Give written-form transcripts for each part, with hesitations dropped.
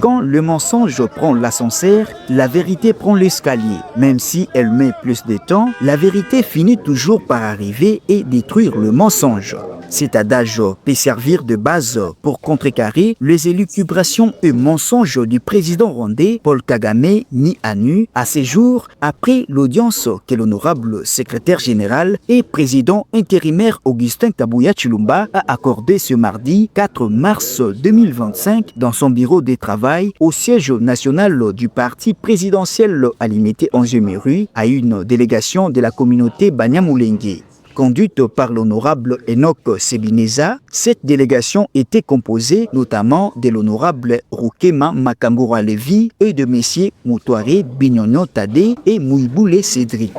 Quand le mensonge prend l'ascenseur, la vérité prend l'escalier. Même si elle met plus de temps, la vérité finit toujours par arriver et détruire le mensonge. Cet adage peut servir de base pour contrecarrer les élucubrations et mensonges du président rwandais Paul Kagame mis à nu à ces jours après l'audience que l'honorable secrétaire général et président intérimaire Augustin Kabuya Chilumba a accordé ce mardi 4 mars 2025 dans son bureau de travail au siège national du parti présidentiel à Limité en Jemeru à une délégation de la communauté Banyamulenge. Conduite par l'honorable Enoch Sebineza, cette délégation était composée notamment de l'honorable Rukema Makambura Levi et de messieurs Moutouare Bignonio Tade et Mouiboule Cédric.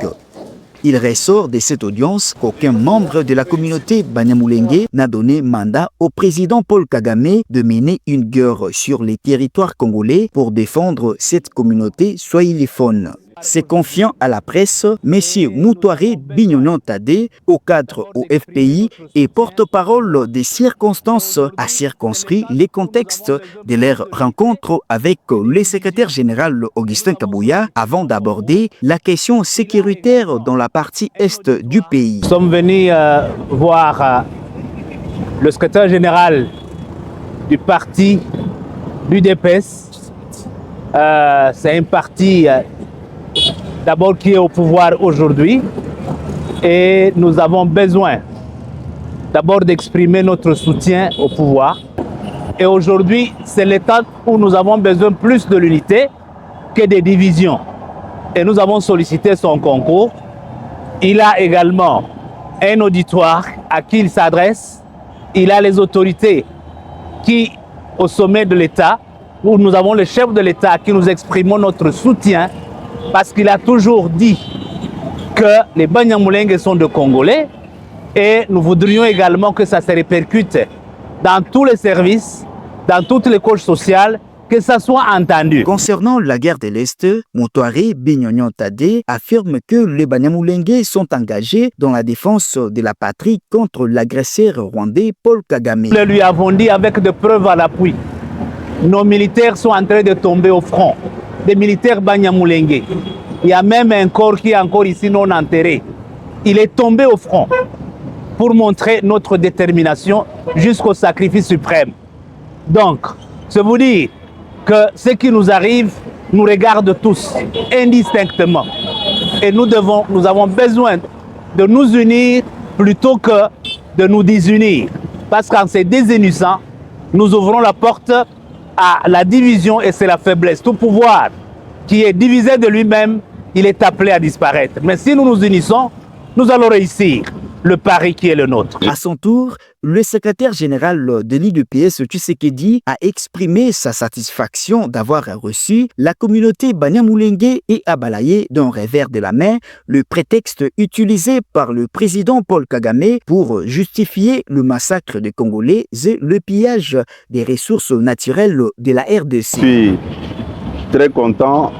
Il ressort de cette audience qu'aucun membre de la communauté Banyamulenge n'a donné mandat au président Paul Kagame de mener une guerre sur les territoires congolais pour défendre cette communauté swahiliphone. Se confiant à la presse, M. Moutouare Bignonio Tade, au cadre au FPI et porte-parole des circonstances, a circonscrit les contextes de leur rencontre avec le secrétaire général Augustin Kabuya avant d'aborder la question sécuritaire dans la partie est du pays. Nous sommes venus voir le secrétaire général du parti l'UDPS. C'est un parti d'abord qui est au pouvoir aujourd'hui et nous avons besoin d'abord d'exprimer notre soutien au pouvoir. Et aujourd'hui, c'est le temps où nous avons besoin plus de l'unité que des divisions. Et nous avons sollicité son concours. Il a également un auditoire à qui il s'adresse. Il a les autorités qui, au sommet de l'État, où nous avons le chef de l'État à qui nous exprimons notre soutien parce qu'il a toujours dit que les Banyamulenge sont de Congolais et nous voudrions également que ça se répercute dans tous les services, dans toutes les couches sociales, que ça soit entendu. Concernant la guerre de l'Est, Moutouare Bignonio Tade affirme que les Banyamulenge sont engagés dans la défense de la patrie contre l'agresseur rwandais Paul Kagame. Nous lui avons dit avec des preuves à l'appui, nos militaires sont en train de tomber au front. Des militaires Banyamulenge. Il y a même un corps qui est encore ici non enterré. Il est tombé au front pour montrer notre détermination jusqu'au sacrifice suprême. Donc, je vous dis que ce qui nous arrive nous regarde tous, indistinctement. Et nous avons besoin de nous unir plutôt que de nous désunir. Parce qu'en se désunissant, nous ouvrons la porte à la division et c'est la faiblesse. Tout pouvoir qui est divisé de lui-même, il est appelé à disparaître. Mais si nous nous unissons, nous allons réussir le pari qui est le nôtre. À son tour, le secrétaire général de l'UDPS, Tshisekedi, a exprimé sa satisfaction d'avoir reçu la communauté Banyamulenge et a balayé d'un revers de la main le prétexte utilisé par le président Paul Kagame pour justifier le massacre des Congolais et le pillage des ressources naturelles de la RDC. Je suis très content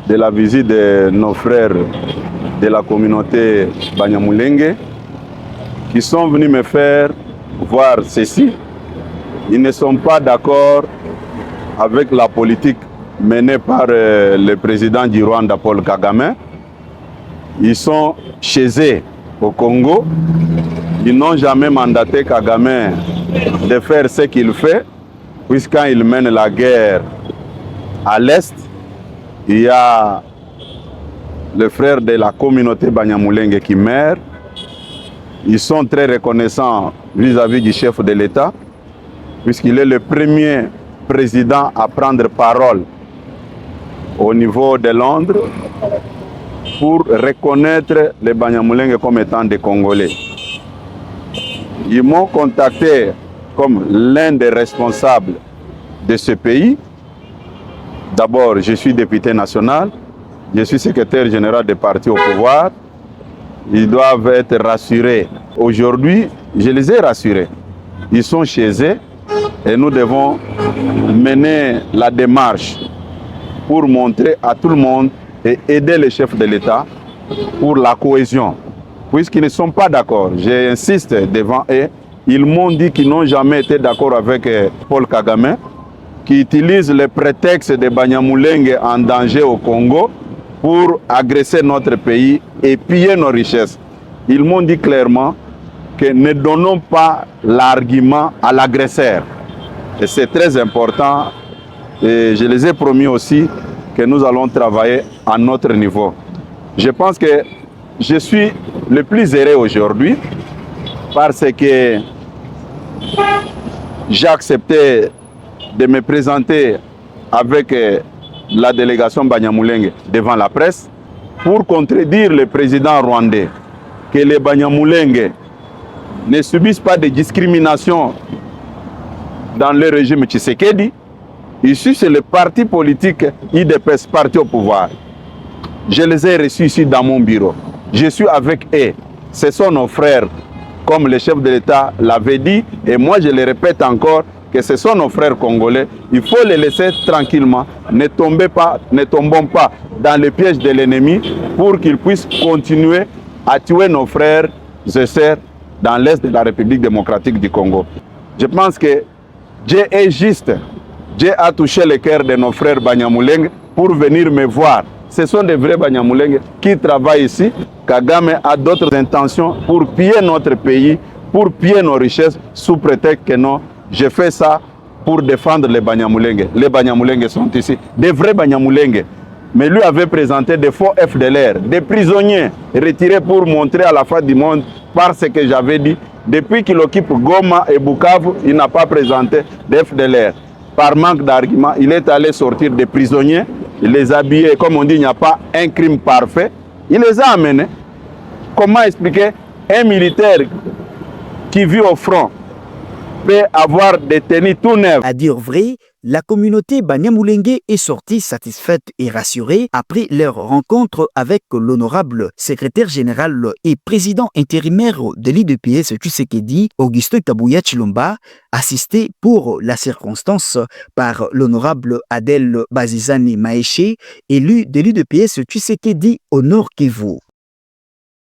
de la visite de nos frères de la communauté Banyamulenge qui sont venus me faire voir ceci. Ils ne sont pas d'accord avec la politique menée par le président du Rwanda, Paul Kagame. Ils sont chez eux au Congo. Ils n'ont jamais mandaté Kagame de faire ce qu'il fait, puisqu'il mène la guerre à l'Est, il y a le frère de la communauté Banyamulenge qui meurt. Ils sont très reconnaissants vis-à-vis du chef de l'État, puisqu'il est le premier président à prendre parole au niveau de Londres pour reconnaître les Banyamulenge comme étant des Congolais. Ils m'ont contacté comme l'un des responsables de ce pays. D'abord, je suis député national, je suis secrétaire général des partis au pouvoir. Ils doivent être rassurés. Aujourd'hui, je les ai rassurés. Ils sont chez eux et nous devons mener la démarche pour montrer à tout le monde et aider les chefs de l'État pour la cohésion. Puisqu'ils ne sont pas d'accord, j'insiste devant eux, ils m'ont dit qu'ils n'ont jamais été d'accord avec Paul Kagame, qui utilisent le prétexte de Banyamulenge en danger au Congo pour agresser notre pays et piller nos richesses. Ils m'ont dit clairement que ne donnons pas l'argument à l'agresseur. Et c'est très important. Et je les ai promis aussi que nous allons travailler à notre niveau. Je pense que je suis le plus heureux aujourd'hui parce que j'ai accepté de me présenter avec la délégation Banyamulenge devant la presse pour contredire le président rwandais que les Banyamulenge ne subissent pas de discrimination dans le régime Tshisekedi. Ici, c'est le parti politique IDPS, parti au pouvoir. Je les ai reçus ici dans mon bureau. Je suis avec eux. Ce sont nos frères, comme le chef de l'État l'avait dit. Et moi, je le répète encore, que ce sont nos frères congolais. Il faut les laisser tranquillement. Ne tombons pas dans le piège de l'ennemi pour qu'ils puissent continuer à tuer nos frères et sœurs dans l'est de la République démocratique du Congo. Je pense que Dieu est juste. Dieu a touché le cœur de nos frères Banyamulenge pour venir me voir. Ce sont des vrais Banyamulenge qui travaillent ici. Kagame a d'autres intentions pour piller notre pays, pour piller nos richesses, sous prétexte que non, je fais ça pour défendre les Banyamulenge. Les Banyamulenge sont ici, des vrais Banyamulenge. Mais lui avait présenté des faux FDLR, des prisonniers retirés pour montrer à la face du monde, parce que j'avais dit, depuis qu'il occupe Goma et Bukavu, il n'a pas présenté des FDLR. Par manque d'arguments, il est allé sortir des prisonniers, il les a habillés, comme on dit, il n'y a pas un crime parfait, il les a amenés. Comment expliquer un militaire qui vit au front peut avoir des tenues tout neuves? À dire vrai, la communauté Banyamulenge est sortie satisfaite et rassurée après leur rencontre avec l'honorable secrétaire général et président intérimaire de l'IDPS Tshisekedi, Augustin Kabuya Tshilomba, assisté pour la circonstance par l'honorable Adel Bazizani Maeshe, élu de l'IDPS Tshisekedi au Nord Kivu.